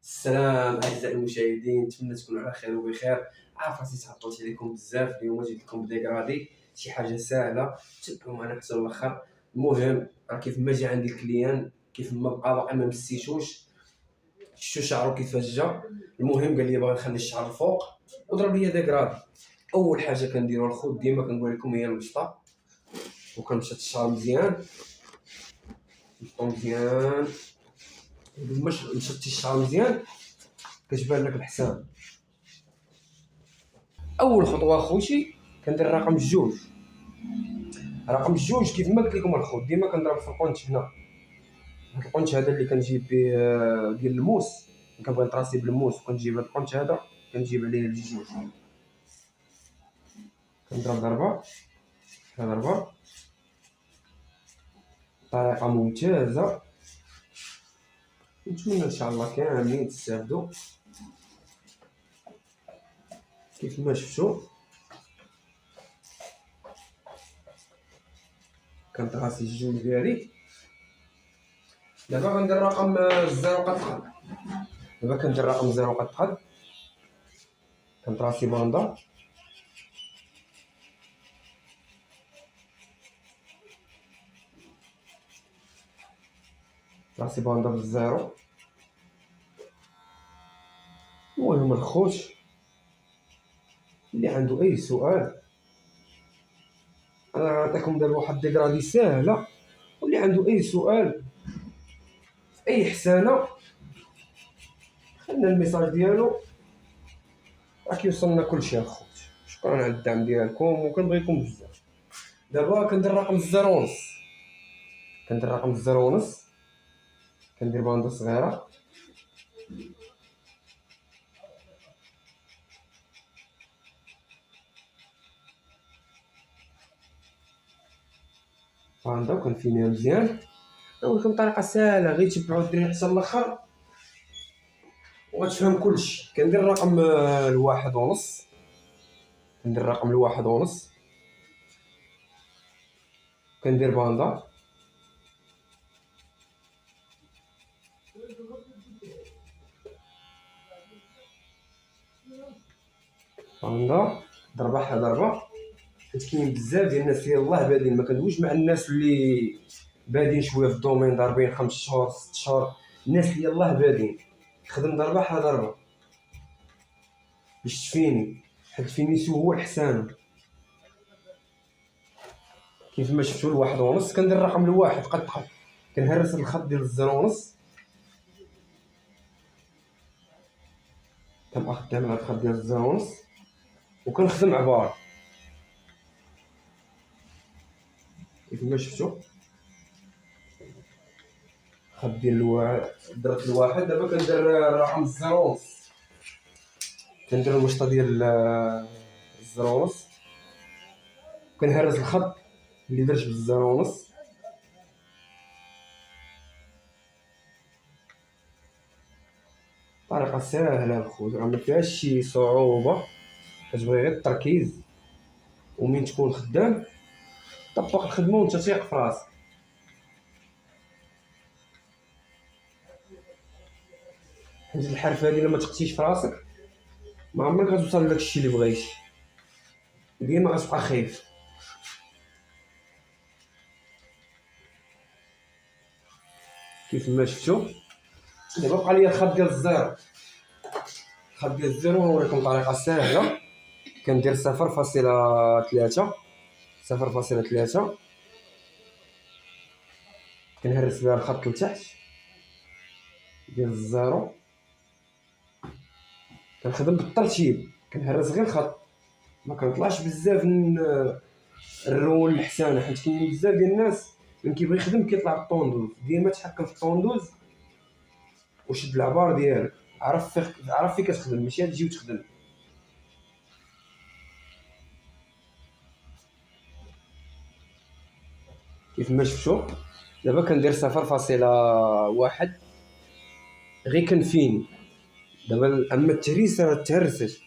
السلام اعزائي المشاهدين، نتمنى تكونوا على خير وبخير. عارف راسي تعطلت عليكم بزاف اليوم، جيت لكم بديكرادي شي حاجه سهله تبعوا معنا حتى الاخر. المهم راه كيف ما جا عندي الكليان، كيف ما بقى باقي ما مسيتوش، شتو شعرو كيفاش جا. المهم قال لي باغي نخلي الشعر الفوق وضرب لي ديكرادي. اول حاجه كنديروا الخوت، ديما كنقول لكم هي المشطه، وكنمشط الشعر مزيان نشطو مزيان. باش مشطتي الشعر مزيان كتبان لك الحسان. اول خطوه خوتي كندير رقم جوج. رقم جوج كيف ما قلت لكم الخوت ديما كنضرب في القنت هنا. هاد القنت هذا اللي كنجيب به ديال الموس، كنبغي نطراسي بالموس وكنجيب هاد القنت هذا كنجيب عليه الجوج. كنضرب ضربه ضربه بطريقه ممتازه. نتمنى ان شاء الله كاملين تستافدوا. كيف ما شفتوا كنطراسي الجوج ديالي. دابا غندير رقم زيرو قد دخل. دابا كندير رقم زيرو قد دخل، كنطراسي باندا راسي باندا بالزيرو. المهم الخوت اللي عنده اي سؤال انا غنعطيكم دابا واحد ديكرادي ساهله، واللي عنده اي سؤال في اي حسانه خلينا الميساج ديالو، راه كيوصلنا كلشي الخوت. شكرا على الدعم ديالكم وكنبغيكم بزاف. دابا كندير رقم الزيرو ونص، كندير رقم الزيرو ونص، كندير باندا صغيره باندا وكنفينيها مزيان. نوريكم طريقه ساهله، غير تبعوا الدراري حتى الاخر وغتفهم كلشي. كندير رقم الواحد ونص، كندير رقم الواحد ونص، كندير باندا باندا ضربه حدا ضربه. حيت كاين بزاف ديال الناس اللي يلاه بادين، ما كندويش مع الناس اللي بادين شويه في الدومين ضاربين 5 شهور 6 شهور. الناس اللي يلاه بادين خدم ضربه حدا ضربه باش تفيني، حيت فينيسيو هو الحسان. كيف ما شفتوا الواحد ونص كندير رقم الواحد قد دخل، كنهرس الخط ديال الزيرو ونص، كناخد مع الخط ديال الزيرو ونص وكنخدم عبار. كيف ما شفتوا خط ديال الواحد درت الواحد. دابا كندير رقم الزيرو ونص، كندير المشطه ديال الزيرو ونص، كنهرس الخط اللي درت بالزيرو ونص. طريقه ساهله الخوت، راه ما فيهاش شي صعوبه، كتبغي غير التركيز ومين تكون خدام طبق الخدمه وانت تيق في راسك. حيت الحرفه هادي لما تقتيش في راسك ما عمرك غتوصل لداك الشيء اللي بغيتي، ديما غتبقى خايف. كيف ما شفتوا دابا بقى لي الخط ديال الزيرو. الخط ديال الزيرو نوريكم طريقه ساهله. كندير 0.3 0.3، كنهرس بها الخط لتحت ديال الزيرو. كنخدم بالترتيب، كنهرس غير الخط، ما كنطلعش بزاف الرول الحسانه. حيت كاين بزاف ديال الناس من كيبغي يخدم كيطلع بالطوندوز. ديما تحكم في الطوندوز وشد العبار ديالك، عرف فين كتخدم، ماشي تجي وتخدم. كيف ما شفتوا دابا كندير 0.1 غير كنفيني. دابا اما التهريس راه تهرست.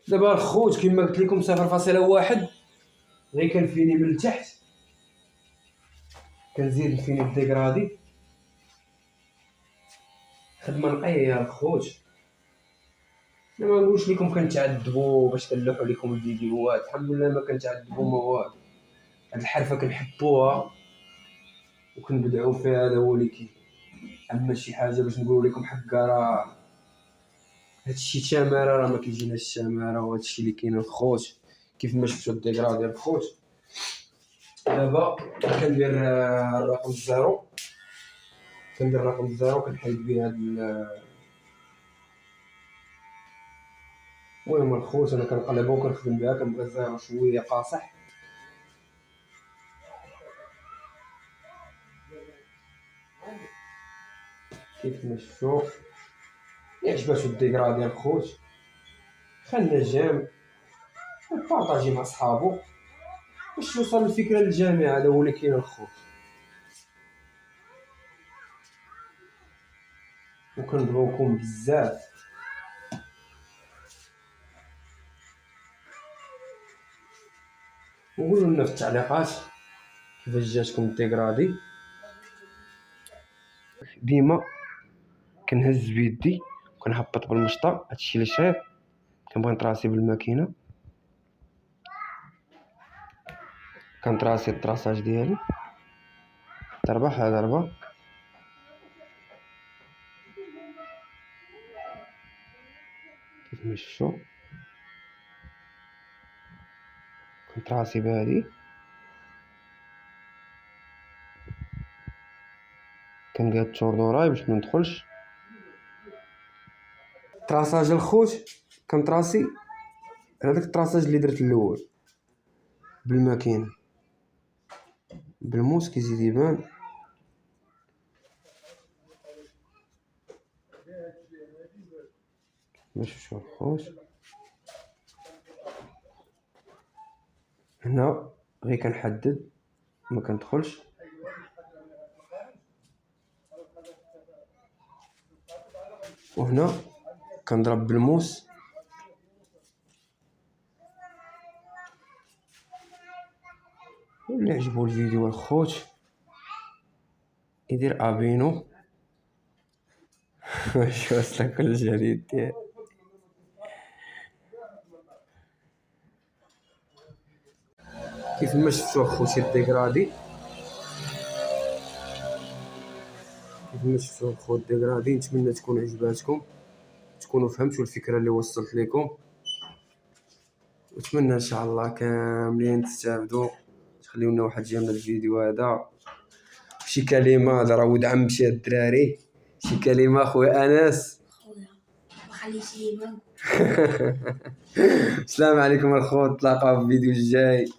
دابا الخوت كما قلت لكم 0.1 غير كنفيني من التحت، كنزيد نفيني الديكرادي. خدمه نقيه يا الخوت، انا ما نقولش لكم كنتعذبوا باش كنلوحوا لكم الفيديوهات، الحمد لله ما كنتعذبوا ما والو. هاد الحرفه كنحبوها وكنبدعوا فيها، هذا هو اللي كاين. اما شي حاجه باش نقول لكم حقا، راه هادشي تماره، راه ما كيجيناش التماره. وهادشي اللي كاين الخوت كيف ما شفتوا الديكرا ديال الخوت. دابا كندير الرقم الزيرو، كندير الرقم الزيرو كنحيد به هاد المهم الخوت انا كنقلبها وكنخدم بها، كنبغي الزيرو شويه قاصح. كيف ما شفتوا اللي عجباتو الديكرا ديال الخوت خلنا جيم وبارطاجي مع صحابو باش توصل الفكره للجميع. هذا هو اللي كاين الخوت. وكنبغيوكم بزاف. وقولوا لنا في التعليقات كيفاش جاتكم الديكرادي. ديما كنهز بيدي وكنهبط بالمشطه، هادشي اللي شايف كنبغي نطراسي بالماكينه، كنطراسي الطراساج ديالي ضربه على ضربه. كيف ما شفتوا كنطراسي بهادي، كنقاد التور دوراي باش ما ندخلش. طراساج الخوت كنطراسي هذاك الطراساج اللي درت الاول بالماكينه، بالموس كيزيد يبان. باش نشوف الخوت هنا غير كنحدد ما كندخلش، وهنا كنضرب بالموس. اللي عجبو الفيديو الخوت يدير ابينو باش يوصلك كل جديد ديالي. كيف ما شفتوا خوتي الديكرادي، كيف ما شفتوا الخوت الديكرادي، نتمنى تكون عجباتكم، تكونوا فهمتوا الفكره اللي وصلت لكم، واتمنى ان شاء الله كاملين تستافدوا. تخليو لنا واحد جيم الفيديو هذا شي كلمه، هذا راه ود عم مشي الدراري، شي كلمه خويا انس. السلام عليكم الخوت، تلاقاو في الفيديو الجاي.